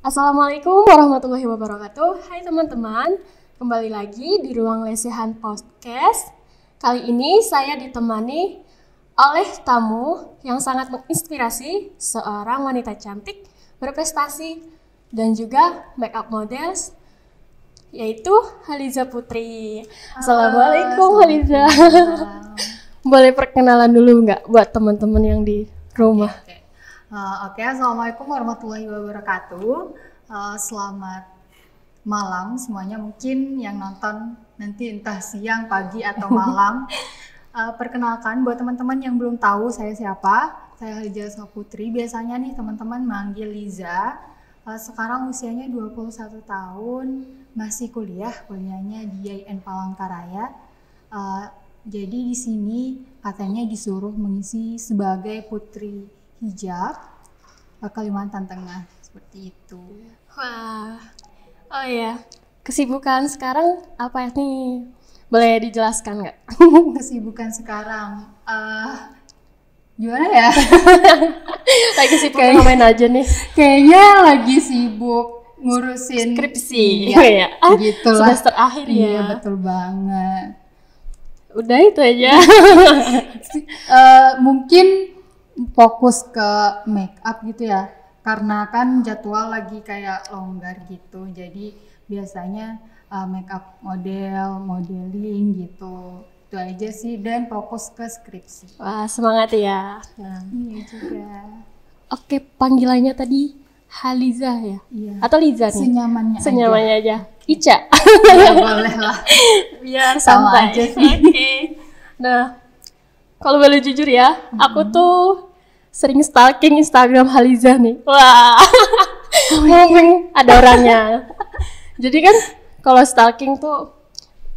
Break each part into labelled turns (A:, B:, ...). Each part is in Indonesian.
A: Assalamualaikum warahmatullahi wabarakatuh. Hai teman-teman, kembali lagi di Ruang Lesehan Podcast. Kali ini saya ditemani oleh tamu yang sangat menginspirasi, seorang wanita cantik, berprestasi, dan juga make up models, yaitu Haliza Putri. Assalamualaikum Haliza. Boleh perkenalan dulu nggak buat teman-teman yang di rumah?
B: Oke, Assalamualaikum warahmatullahi wabarakatuh. Selamat malam semuanya, mungkin yang nonton nanti entah siang, pagi, atau malam. Perkenalkan buat teman-teman yang belum tahu saya siapa, saya Haliza Putri. Biasanya nih teman-teman manggil Liza. Sekarang usianya 21 tahun, masih kuliahnya di IAIN Palangkaraya. Jadi di sini katanya disuruh mengisi sebagai putri hijab Kalimantan Tengah, seperti itu.
A: Wah, oh ya, kesibukan sekarang apa nih? Boleh dijelaskan nggak?
B: Kesibukan sekarang, gimana ya?
A: Lagi sibuk ngapain aja nih?
B: Kayaknya lagi sibuk ngurusin
A: skripsi.
B: Iya, gitulah.
A: Semester akhir ya.
B: Iya, betul banget.
A: Udah itu aja.
B: Mungkin fokus ke make up gitu ya, karena kan jadwal lagi kayak longgar gitu, jadi biasanya make up modeling gitu, itu aja sih, dan fokus ke skripsi.
A: Wah, semangat ya. Nah,
B: iya juga.
A: Oke, panggilannya tadi Haliza ya?
B: Iya.
A: Atau Liza nih?
B: Senyamannya
A: aja. Ica.
B: Ya boleh lah.
A: Biar
B: sama
A: santai
B: aja sih.
A: Oke. Nah, kalau boleh jujur ya, aku tuh sering stalking Instagram Haliza nih. Wah, ada orangnya. Jadi kan kalau stalking tuh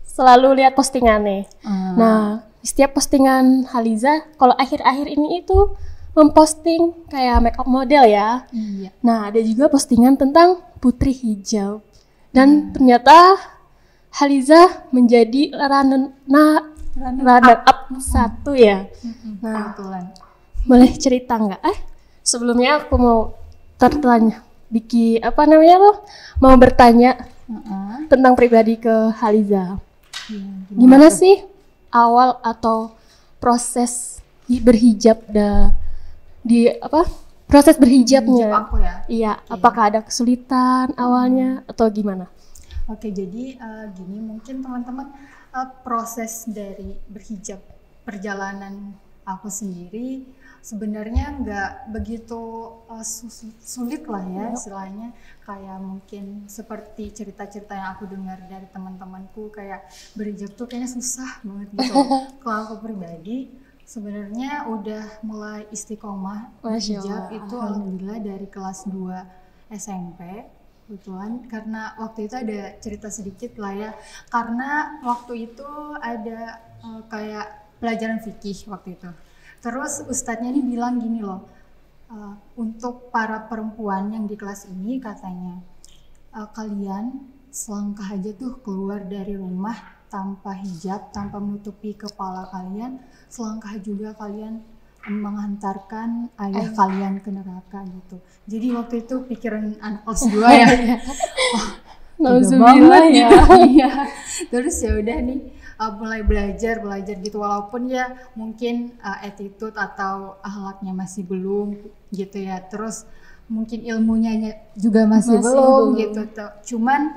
A: selalu lihat postingannya. Nah, setiap postingan Haliza, kalau akhir-akhir ini itu memposting kayak makeup model ya.
B: Iya.
A: Nah, ada juga postingan tentang putri hijab. Dan ternyata Haliza menjadi runner up satu ya. Nah,
B: kebetulan.
A: boleh cerita nggak? Sebelumnya aku mau mau bertanya tentang pribadi ke Haliza. Gimana sih awal atau proses berhijab proses berhijabnya?
B: Hijab aku ya.
A: Iya, apakah ada kesulitan awalnya atau gimana?
B: Oke, jadi gini, mungkin teman-teman, proses dari berhijab perjalanan aku sendiri sebenarnya nggak begitu sulit lah ya, istilahnya. Kayak mungkin seperti cerita-cerita yang aku dengar dari teman-temanku, kayak berhijab tuh kayaknya susah banget gitu. Kalau aku pribadi sebenarnya udah mulai istiqomah berhijab itu alhamdulillah dari kelas 2 SMP. Kebetulan karena waktu itu ada cerita sedikit lah ya, karena waktu itu ada kayak pelajaran fikih waktu itu. Terus ustadznya ini bilang gini loh, untuk para perempuan yang di kelas ini katanya, kalian selangkah aja tuh keluar dari rumah tanpa hijab, tanpa menutupi kepala kalian, selangkah juga kalian menghantarkan ayah kalian ke neraka gitu. Jadi waktu itu pikiran anak kelas 2 ya.
A: Nauzubillah ya.
B: Iya. Terus ya udah nih, mulai belajar gitu, walaupun ya mungkin attitude atau akhlaknya masih belum gitu ya. Terus mungkin ilmunya juga masih belum gitu. Cuman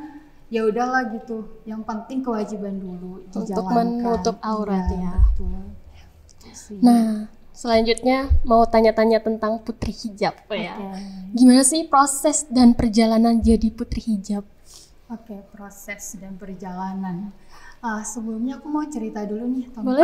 B: ya udahlah gitu. Yang penting kewajiban dulu dijalankan.
A: Untuk menutup aurat ya.
B: Betul.
A: Nah, selanjutnya mau tanya-tanya tentang putri hijab ya. Gimana sih proses dan perjalanan jadi putri hijab?
B: Oke, proses dan perjalanan. Sebelumnya aku mau cerita dulu nih tentang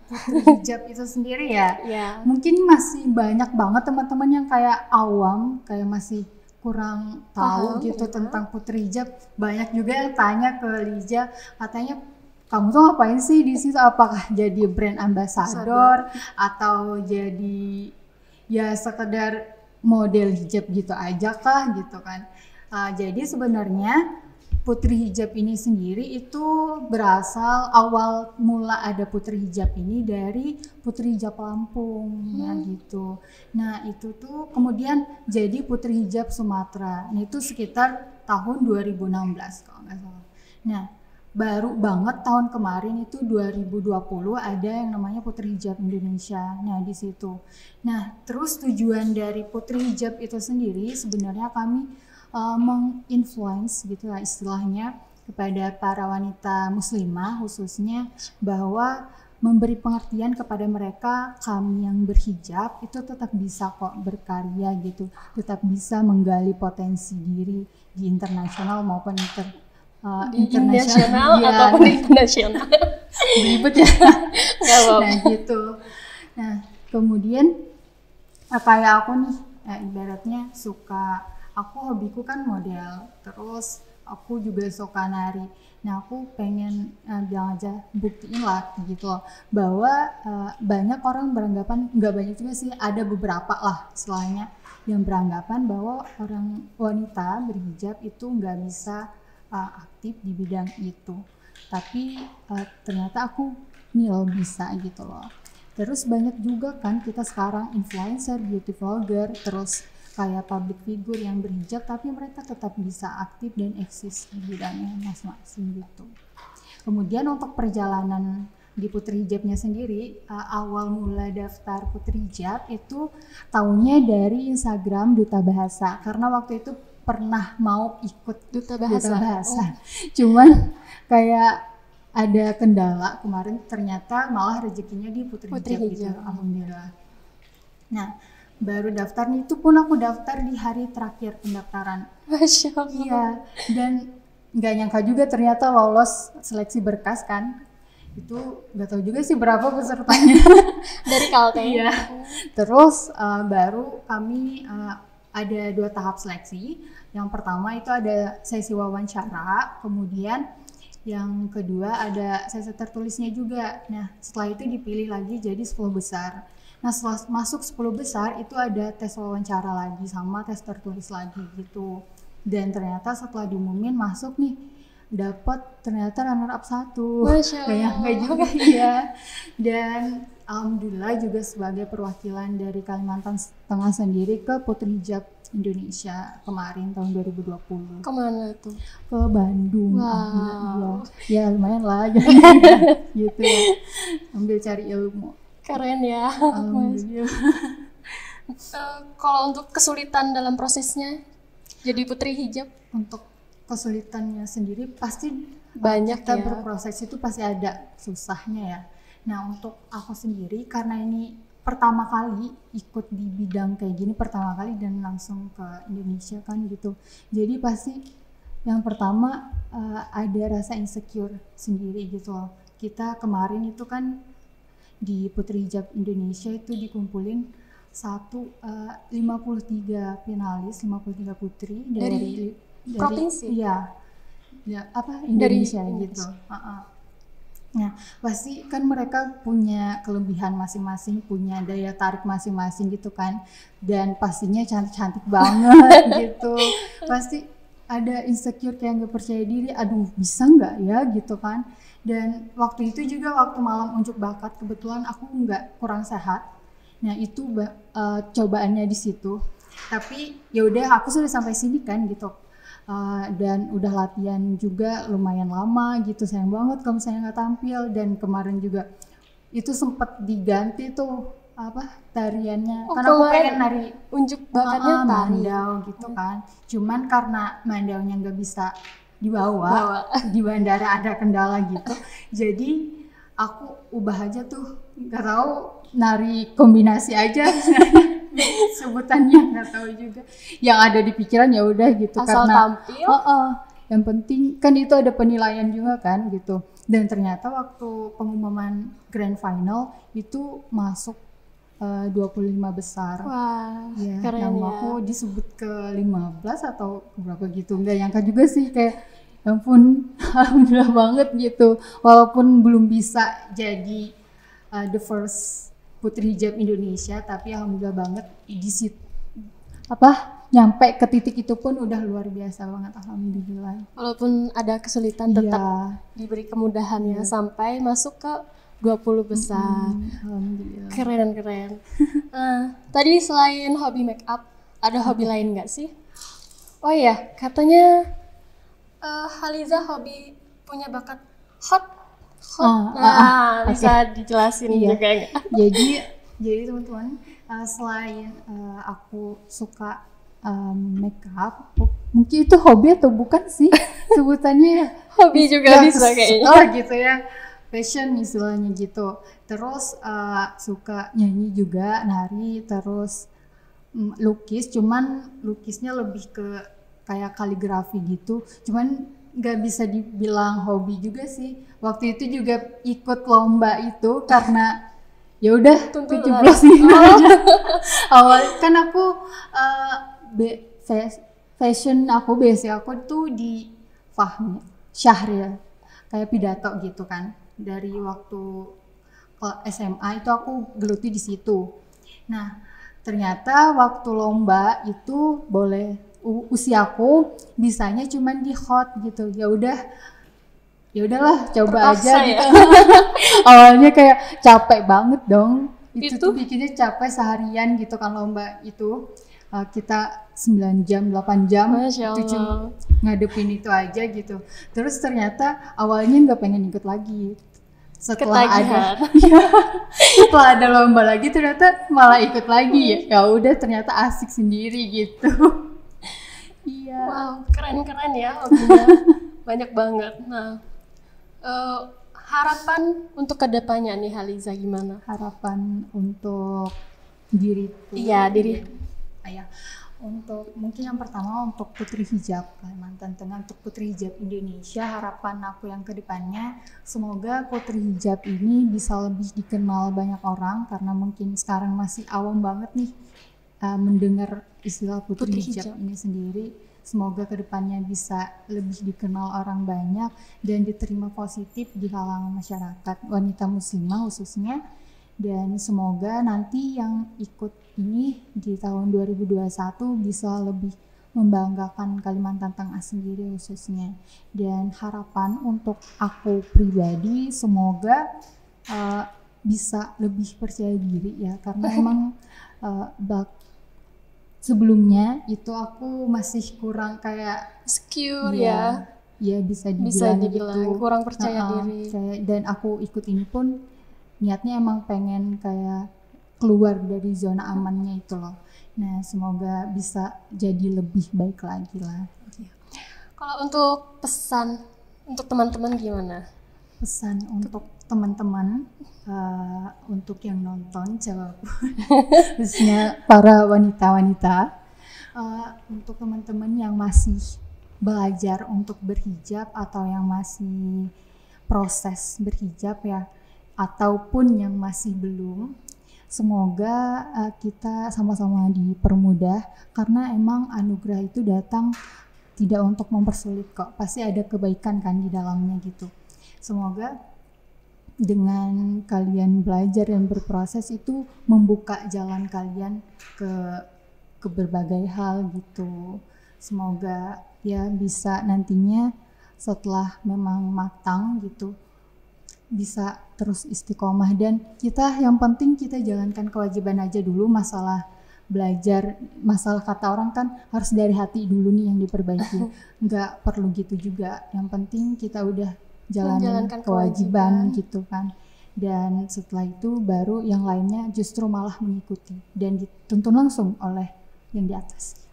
B: putri hijab itu sendiri ya. Mungkin masih banyak banget teman-teman yang kayak awam, kayak masih kurang tahu gitu tentang putri hijab. Banyak juga yang tanya ke Liza, katanya kamu tuh ngapain sih di situ? Apakah jadi brand ambassador atau jadi ya sekedar model hijab gitu aja kah gitu kan? Jadi sebenarnya Putri Hijab ini sendiri itu berasal awal mula ada Putri Hijab ini dari Putri Hijab Lampung ya gitu. Nah itu tuh kemudian jadi Putri Hijab Sumatera. Nah itu sekitar tahun 2016 kalau nggak salah. Nah baru banget tahun kemarin itu 2020 ada yang namanya Putri Hijab Indonesia. Nah di situ. Nah terus tujuan dari Putri Hijab itu sendiri sebenarnya kami menginfluence gitu lah istilahnya kepada para wanita muslimah khususnya bahwa memberi pengertian kepada mereka kami yang berhijab itu tetap bisa kok berkarya gitu, tetap bisa menggali potensi diri di internasional maupun
A: internasional
B: ya,
A: ataupun internasional.
B: ribet ya. Nah gitu. Nah kemudian kayak aku nih ibaratnya aku hobiku kan model, terus aku juga suka nari. Nah aku pengen bilang aja buktiin lah gitu loh bahwa banyak orang beranggapan, nggak banyak juga sih, ada beberapa lah istilahnya yang beranggapan bahwa orang wanita berhijab itu nggak bisa aktif di bidang itu. Tapi ternyata aku nih loh bisa gitu loh. Terus banyak juga kan kita sekarang influencer, beauty vlogger, terus kayak public figure yang berhijab tapi mereka tetap bisa aktif dan eksis di bidangnya masing-masing gitu. Kemudian untuk perjalanan di Putri Hijabnya sendiri, awal mula daftar Putri Hijab itu tahunya dari Instagram Duta Bahasa karena waktu itu pernah mau ikut
A: Duta Bahasa.
B: Cuman kayak ada kendala kemarin, ternyata malah rezekinya di Putri Hijab gitu, alhamdulillah. Nah baru daftar nih, itu pun aku daftar di hari terakhir pendaftaran.
A: Masya Allah.
B: Iya, dan nggak nyangka juga ternyata lolos seleksi berkas kan. Itu nggak tahu juga sih berapa pesertanya.
A: Dari Kalteng.
B: Iya. Terus baru kami ada 2 tahap seleksi. Yang pertama itu ada sesi wawancara, kemudian yang kedua ada sesi tertulisnya juga. Nah setelah itu dipilih lagi jadi 10 besar. Nah setelah masuk 10 besar itu ada tes wawancara lagi sama tes tertulis lagi gitu. Dan ternyata setelah diumumin masuk nih, dapat ternyata runner up 1.
A: Masya Allah.
B: Kayak juga ya. Dan alhamdulillah juga sebagai perwakilan dari Kalimantan Tengah sendiri ke Putri Hijab Indonesia kemarin tahun 2020.
A: Kemana tuh?
B: Ke Bandung.
A: Wow.
B: Ya lumayan lah gitu ya. Ambil cari ilmu.
A: Keren ya. Kalau untuk kesulitan dalam prosesnya jadi Putri Hijab,
B: untuk kesulitannya sendiri pasti
A: banyak
B: kita
A: ya.
B: berproses itu pasti ada susahnya ya. Nah untuk aku sendiri karena ini pertama kali ikut di bidang kayak gini, pertama kali dan langsung ke Indonesia kan gitu, jadi pasti yang pertama ada rasa insecure sendiri gitu loh. Kita kemarin itu kan di Putri Hijab Indonesia itu dikumpulin 53 finalis, 53 putri dari
A: provinsi.
B: Iya. Ya, Indonesia
A: dari
B: gitu. Nah, pasti kan mereka punya kelebihan masing-masing, punya daya tarik masing-masing gitu kan. Dan pastinya cantik-cantik banget gitu. Pasti ada insecure kayak nggak percaya diri, aduh bisa nggak ya gitu kan. Dan waktu itu juga waktu malam unjuk bakat kebetulan aku kurang sehat. Nah itu cobaannya di situ. Tapi ya udah aku sudah sampai sini kan gitu. Dan udah latihan juga lumayan lama gitu. Sayang banget kalau misalnya nggak tampil. Dan kemarin juga itu sempat diganti tuh tariannya. Karena aku pengen nari
A: unjuk bakatnya
B: mandau gitu kan. Cuman karena mandaunya nggak bisa dibawa di bandara, ada kendala gitu, jadi aku ubah aja tuh, nggak tahu nari kombinasi aja sebutannya, nggak tahu juga, yang ada di pikiran ya udah gitu.
A: Asal
B: karena
A: tampil
B: yang penting kan itu ada penilaian juga kan gitu. Dan ternyata waktu pengumuman grand final itu masuk 25 besar.
A: Wah,
B: ya,
A: keren
B: nama
A: ya.
B: aku disebut ke 15 atau berapa gitu, nggak nyangka juga sih, kayak ya ampun alhamdulillah banget gitu, walaupun belum bisa jadi the first Putri Hijab Indonesia, tapi alhamdulillah banget di situ nyampe ke titik itu pun udah luar biasa banget, alhamdulillah.
A: Walaupun ada kesulitan tetap
B: Iya.
A: diberi kemudahan ya sampai masuk ke 20 besar.
B: Alhamdulillah.
A: Keren. Tadi selain hobi make up, ada hobi lain nggak sih? Oh iya, katanya Haliza hobi punya bakat hot. Bisa dijelasin juga nggak?
B: Jadi teman-teman, selain aku suka make up, mungkin itu hobi atau bukan sih sebutannya?
A: Hobi juga bisa kayaknya.
B: Oh gitu ya, passion istilahnya gitu. Terus suka nyanyi juga, nari, terus lukis. Cuman lukisnya lebih ke kayak kaligrafi gitu. Cuman nggak bisa dibilang hobi juga sih. Waktu itu juga ikut lomba itu karena ya udah 17 aja. Awal kan aku fashion aku basic aku tuh di Fahmi Syahril kayak pidato gitu kan. Dari waktu ke SMA itu aku geluti di situ. Nah, ternyata waktu lomba itu boleh usiaku bisanya cuman di hot gitu. Ya udahlah coba
A: terpaksa
B: aja
A: ya?
B: gitu. Awalnya kayak capek banget dong. Itu
A: Itu?
B: bikinnya capek seharian gitu kan lomba itu. Kita 9 jam, 8 jam
A: Masya
B: itu cuma
A: Allah.
B: ngadepin itu aja gitu. Terus ternyata awalnya nggak pengen ikut lagi. Setelah setelah ada lomba lagi ternyata malah ikut lagi ya. Ya udah ternyata asik sendiri gitu. Iya.
A: Wow, keren ya hobinya. Banyak banget. Nah, harapan untuk kedepannya nih Haliza gimana?
B: Harapan untuk diriku.
A: Iya, diri.
B: Untuk mungkin yang pertama untuk Putri Hijab Kalimantan Tengah, untuk Putri Hijab Indonesia, harapan aku yang kedepannya semoga Putri Hijab ini bisa lebih dikenal banyak orang karena mungkin sekarang masih awam banget nih mendengar istilah Putri Hijab ini sendiri. Semoga kedepannya bisa lebih dikenal orang banyak dan diterima positif di kalangan masyarakat wanita muslimah khususnya. Dan semoga nanti yang ikut ini di tahun 2021 bisa lebih membanggakan Kalimantan Tengah sendiri khususnya. Dan harapan untuk aku pribadi semoga bisa lebih percaya diri ya, karena emang sebelumnya itu aku masih kurang kayak
A: Secure ya.
B: Ya bisa dibilang gitu.
A: Kurang percaya diri.
B: Dan aku ikut ini pun niatnya emang pengen kayak keluar dari zona amannya itu loh. Nah, semoga bisa jadi lebih baik lagi lah.
A: Kalau untuk pesan untuk teman-teman gimana?
B: Pesan untuk teman-teman, untuk yang nonton jawab, khususnya para wanita-wanita, untuk teman-teman yang masih belajar untuk berhijab atau yang masih proses berhijab ya, ataupun yang masih belum, semoga kita sama-sama dipermudah karena emang anugerah itu datang tidak untuk mempersulit kok, pasti ada kebaikan kan di dalamnya gitu. Semoga dengan kalian belajar dan berproses itu membuka jalan kalian ke berbagai hal gitu. Semoga ya bisa nantinya setelah memang matang gitu bisa terus istiqomah, dan kita yang penting kita jalankan kewajiban aja dulu. Masalah belajar, masalah kata orang kan harus dari hati dulu nih yang diperbaiki. Nggak perlu gitu juga, yang penting kita udah jalankan kewajiban gitu kan, dan setelah itu baru yang lainnya justru malah mengikuti dan dituntun langsung oleh yang di atas.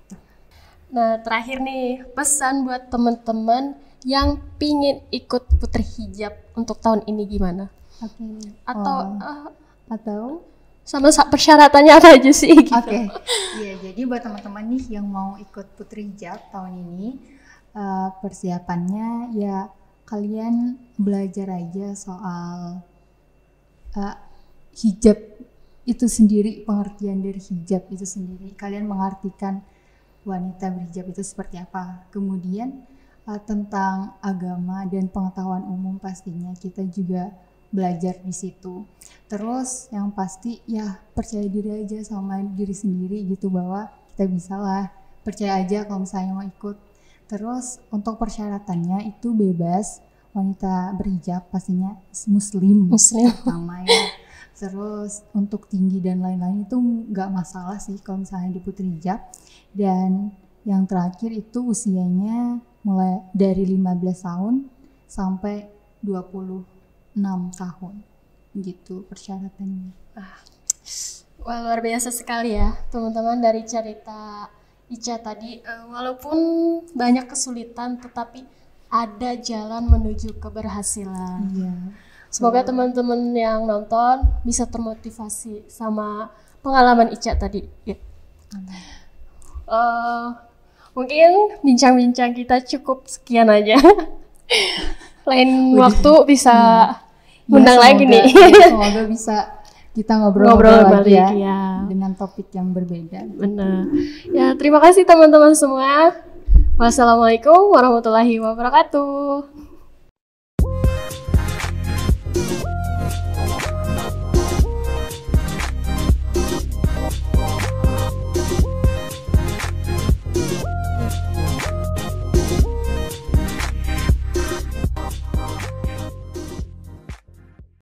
A: Nah, terakhir nih, pesan buat teman-teman yang pingin ikut Putri Hijab untuk tahun ini gimana?
B: Oke.
A: Atau sama persyaratannya apa aja sih? Gitu.
B: Oke. Iya, jadi buat teman-teman nih yang mau ikut Putri Hijab tahun ini, persiapannya ya kalian belajar aja soal hijab itu sendiri, pengertian dari hijab itu sendiri. Kalian mengartikan wanita berhijab itu seperti apa. Kemudian tentang agama dan pengetahuan umum pastinya kita juga belajar di situ. Terus yang pasti ya percaya diri aja sama diri sendiri gitu, bahwa kita bisa lah, percaya aja kalau misalnya mau ikut. Terus untuk persyaratannya itu bebas, wanita berhijab pastinya muslim pertama ya. Terus untuk tinggi dan lain-lain itu nggak masalah sih kalau misalnya di putri hijab. Dan yang terakhir itu usianya mulai dari 15 tahun sampai 26 tahun gitu persyaratannya.
A: Wah, luar biasa sekali ya teman-teman dari cerita Ica tadi. Walaupun banyak kesulitan tetapi ada jalan menuju keberhasilan.
B: Iya.
A: Semoga teman-teman yang nonton bisa termotivasi sama pengalaman Ica tadi. Ya. Mungkin bincang-bincang kita cukup sekian aja. Lain waktu bisa undang lagi nih.
B: Semoga bisa kita ngobrol-ngobrol lagi ya dengan topik yang berbeda.
A: Benar. Ya, terima kasih teman-teman semua. Wassalamualaikum warahmatullahi wabarakatuh.